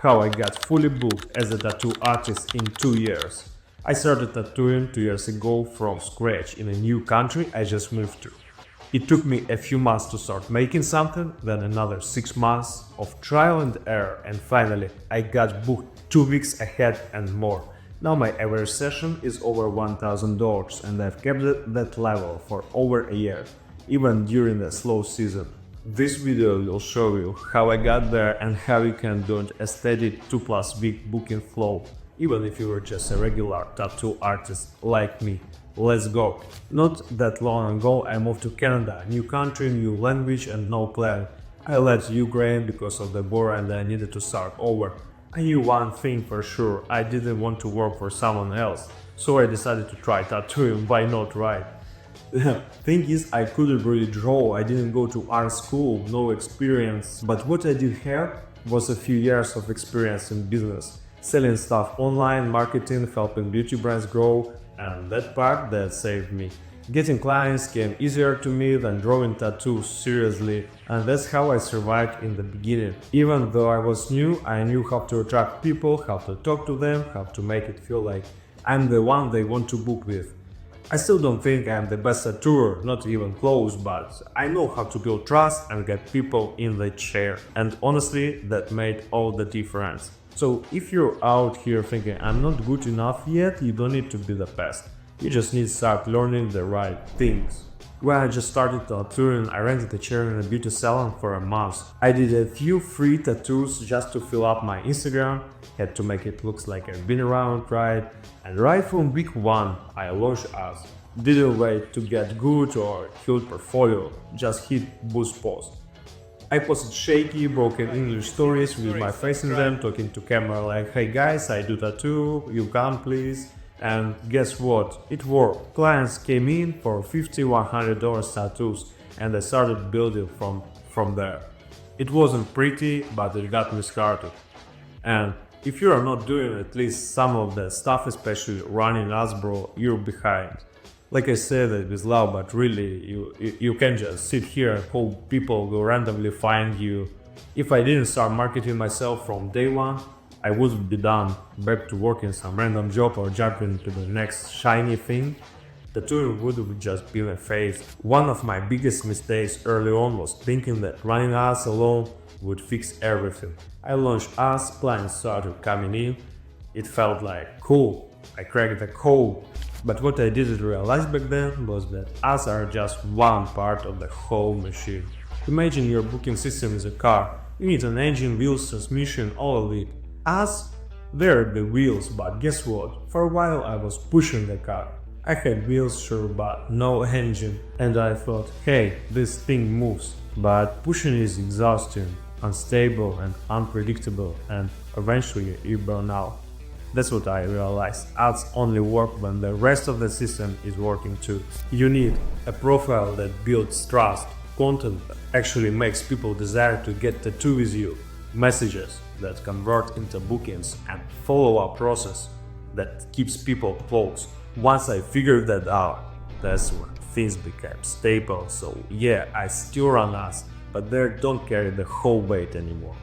how I got fully booked as a tattoo artist in 2 years. I started tattooing 2 years ago from scratch in a new country I just moved to. It took me a few months to start making something, then another 6 months of trial and error, and finally I got booked 2 weeks ahead and more. Now my average session is over $1,000 and I've kept that level for over a year, even during the slow season. This video will show you how I got there and how you can build a steady 2+ week booking flow, even if you were just a regular tattoo artist like me. Let's go! Not that long ago I moved to Canada, new country, new language and no plan. I left Ukraine because of the war and I needed to start over. I knew one thing for sure, I didn't want to work for someone else, so I decided to try tattooing, why not, right? Thing is, I couldn't really draw, I didn't go to art school, no experience, but what I did have was a few years of experience in business, selling stuff online, marketing, helping beauty brands grow, and that part that saved me. Getting clients came easier to me than drawing tattoos seriously, and that's how I survived in the beginning. Even though I was new, I knew how to attract people, how to talk to them, how to make it feel like I'm the one they want to book with. I still don't think I'm the best tattooer, not even close, but I know how to build trust and get people in the chair. And honestly, that made all the difference. So if you're out here thinking I'm not good enough yet, you don't need to be the best. You just need to start learning the right things. When I just started tattooing, I rented a chair in a beauty salon for a month. I did a few free tattoos just to fill up my Instagram, had to make it look like I've been around, right? And right from week 1, I launched us. Didn't wait to get good or huge portfolio, just hit boost post. I posted shaky, broken English stories with my face in them, talking to camera like, hey guys, I do tattoo, you come please. And guess what? It worked. Clients came in for $50, $100 tattoos and I started building from there. It wasn't pretty, but it got me started. And if you are not doing at least some of the stuff, especially running ads, bro, you're behind. Like I said it with love, but really, you can't just sit here and hope people will randomly find you. If I didn't start marketing myself from day one, I wouldn't be done back to working some random job or jumping to the next shiny thing. Tattooing would have just been a phase. One of my biggest mistakes early on was thinking that running ads alone would fix everything. I launched ads, clients started coming in. It felt like cool, I cracked the code. But what I didn't realize back then was that ads are just one part of the whole machine. Imagine your booking system is a car. You need an engine, wheels, transmission, all of it. Ads, they're the wheels, but guess what? For a while I was pushing the car. I had wheels, sure, but no engine. And I thought, hey, this thing moves. But pushing is exhausting, unstable and unpredictable, and eventually you burn out. That's what I realized. Ads only work when the rest of the system is working too. You need a profile that builds trust, content that actually makes people desire to get tattoo with you, messages that convert into bookings, and follow-up process that keeps people close. Once I figured that out, that's when things became stable. So yeah, I still run ads, but they don't carry the whole weight anymore.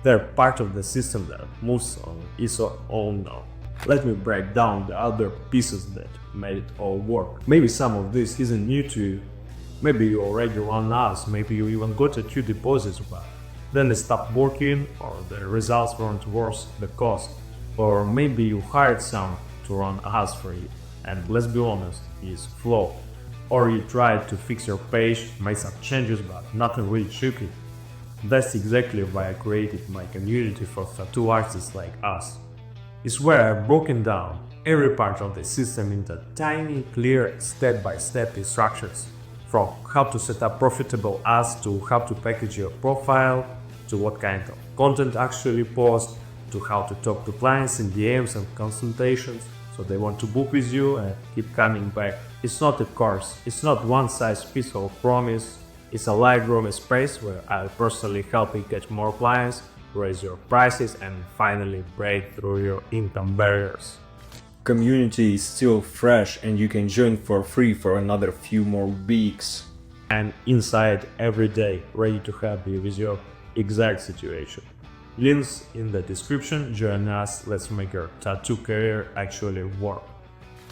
They're part of the system that moves on its own now. Let me break down the other pieces that made it all work. Maybe some of this isn't new to you. Maybe you already run ads, maybe you even got a few deposits, but then they stopped working, or the results weren't worth the cost. Or maybe you hired someone to run ads for you, and let's be honest, it's flawed. Or you tried to fix your page, made some changes, but nothing really shook it. That's exactly why I created my community for tattoo artists like us. It's where I've broken down every part of the system into tiny, clear, step-by-step instructions. From how to set up profitable ads, to how to package your profile, to what kind of content actually post, to how to talk to clients in DMs and consultations so they want to book with you and keep coming back. It's not a course, it's not one size fits all promise. It's a live room space where I'll personally help you get more clients, raise your prices, and finally break through your income barriers. Community is still fresh and you can join for free for another few more weeks. And inside every day, ready to help you with your exact situation. Links in the description. Join us, let's make your tattoo career actually work.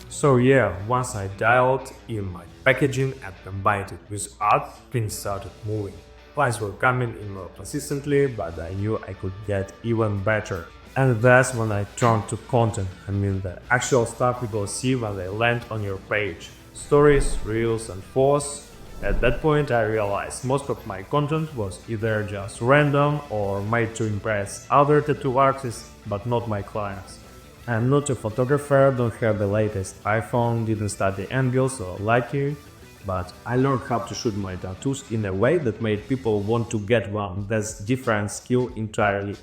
So yeah, once I dialed in my packaging and combined it with art, things started moving. Clients were coming in more consistently, but I knew I could get even better. And that's when I turned to content. I mean the actual stuff people see when they land on your page. Stories, reels and posts. At that point I realized most of my content was either just random or made to impress other tattoo artists, but not my clients. I'm not a photographer, don't have the latest iPhone, didn't study angles or lighting, but I learned how to shoot my tattoos in a way that made people want to get one. That's different skill entirely.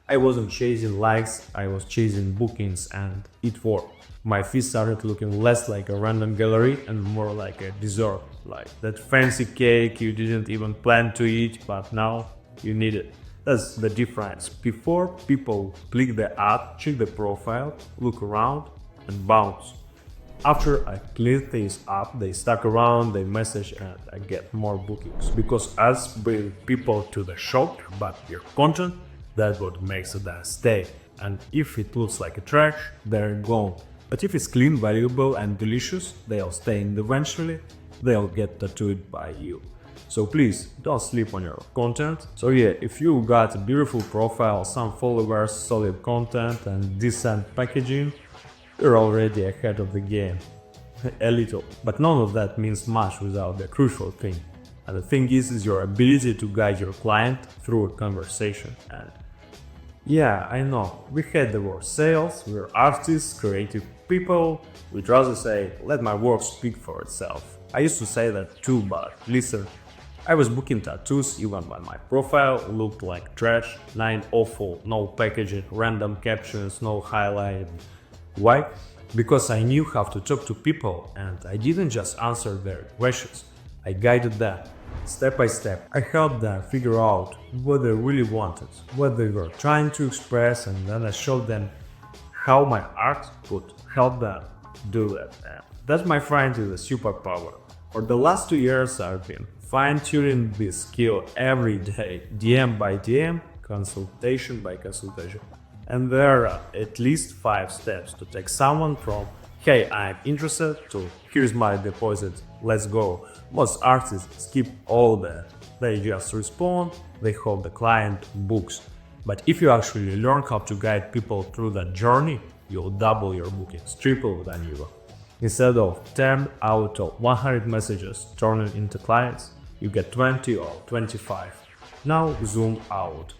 I wasn't chasing likes, I was chasing bookings, and it worked. My feed started looking less like a random gallery and more like a dessert, like that fancy cake you didn't even plan to eat, but now you need it. That's the difference. Before, people click the ad, check the profile, look around, and bounce. After I clean things up, they stuck around, they message, and I get more bookings. Because ads bring people to the shop, but your content, that's what makes them stay. And if it looks like a trash, they're gone. But if it's clean, valuable, and delicious, they'll stay, and eventually they'll get tattooed by you. So please, don't sleep on your content. So yeah, if you got a beautiful profile, some followers, solid content and decent packaging, you're already ahead of the game. A little. But none of that means much without the crucial thing. And the thing is your ability to guide your client through a conversation. And yeah, I know, we hate the word sales, we're artists, creative people, we'd rather say, let my work speak for itself. I used to say that too, but listen, I was booking tattoos even when my profile looked like trash, awful, no packaging, random captions, no highlight. Why? Because I knew how to talk to people and I didn't just answer their questions, I guided them. Step by step, I helped them figure out what they really wanted, what they were trying to express, and then I showed them how my art could help them do that. And that, my friend, is a superpower. For the last 2 years, I've been fine-tuning this skill every day, DM by DM, consultation by consultation. And there are at least 5 steps to take someone from hey, I'm interested to here's my deposit, let's go. Most artists skip all that. They just respond, they hope the client books. But if you actually learn how to guide people through that journey, you'll double your bookings, triple than you. Instead of 10 out of 100 messages turning into clients, you get 20 or 25. Now zoom out.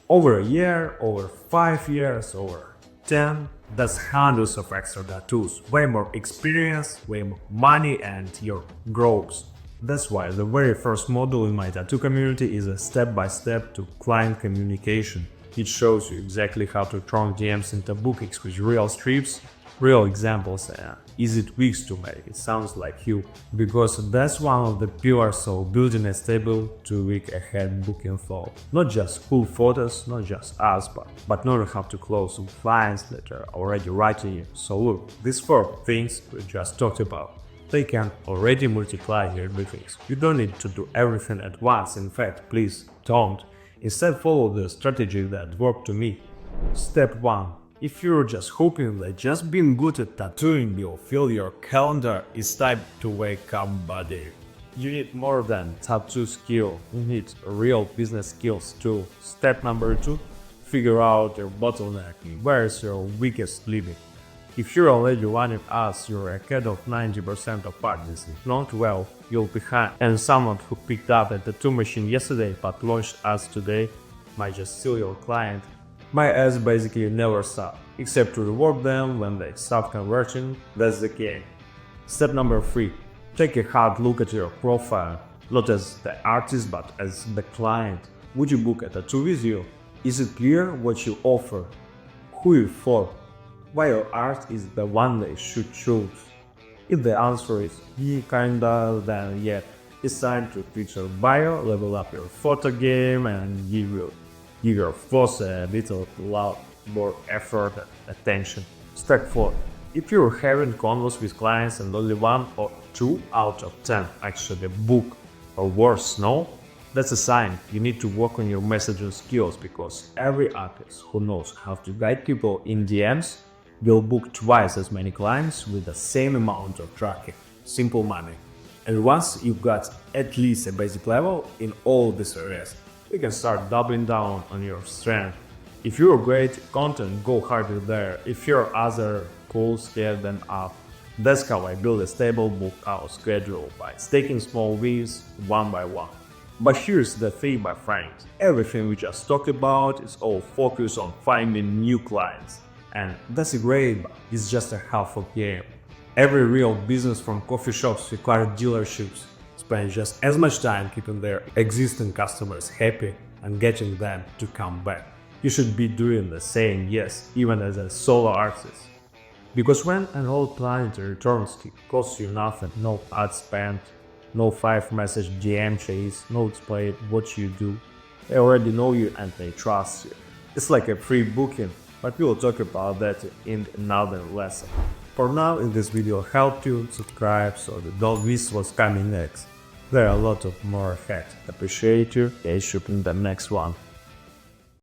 Over a year, over 5 years, over 10, that's hundreds of extra tattoos, way more experience, way more money, and your growth. That's why the very first module in my tattoo community is a step-by-step to client communication. It shows you exactly how to turn DMs into bookings with real strips, real examples, and easy tweaks to make it sounds like you, because that's one of the pillars of building a stable 2-week ahead booking flow. Not just cool photos, not just us, but knowing how to close with clients that are already writing you. So look, these 4 things we just talked about, they can already multiply your bookings. You don't need to do everything at once, in fact, please don't. Instead, follow the strategy that worked to me. Step 1. If you're just hoping that just being good at tattooing will fill your calendar, it's time to wake up, buddy. You need more than tattoo skill, you need real business skills too. Step number 2, figure out your bottleneck, where is your weakest limit. If you're already running ads, you're ahead of 90% of parties. If not, well, you'll be behind. And someone who picked up a tattoo machine yesterday but launched ads today might just steal your client. My ads basically never stop, except to reward them when they stop converting, that's the key. Step number 3. Take a hard look at your profile, not as the artist but as the client. Would you book a tattoo with you? Is it clear what you offer? Who you for? Why your art is the one they should choose? If the answer is yeah, kinda, then yeah, it's time to fix your bio, level up your photo game, and give your boss a little lot more effort and attention. Step 4. If you're having convos with clients and only 1 or 2 out of 10 actually book, or worse, no, That's a sign you need to work on your messaging skills, because every artist who knows how to guide people in DMs will book twice as many clients with the same amount of traffic. Simple money. And once you've got at least a basic level in all these areas, you can start doubling down on your strength. If you're great at content, go harder there. If you're other cool, scared, then up. That's how I build a stable book out schedule, by taking small wins one by one. But here's the thing, my friends. Everything we just talked about is all focused on finding new clients. And that's great, but it's just a half of game. Every real business, from coffee shops requires dealerships, spend just as much time keeping their existing customers happy and getting them to come back. You should be doing the same, yes, even as a solo artist. Because when an old client returns, it costs you nothing. No ad spend, no 5-message DM chase, no explain what you do. They already know you and they trust you. It's like a free booking, but we will talk about that in another lesson. For now, if this video helped you, subscribe so you don't miss what's coming next. There are a lot of more ahead. Appreciate you. Catch you in the next one.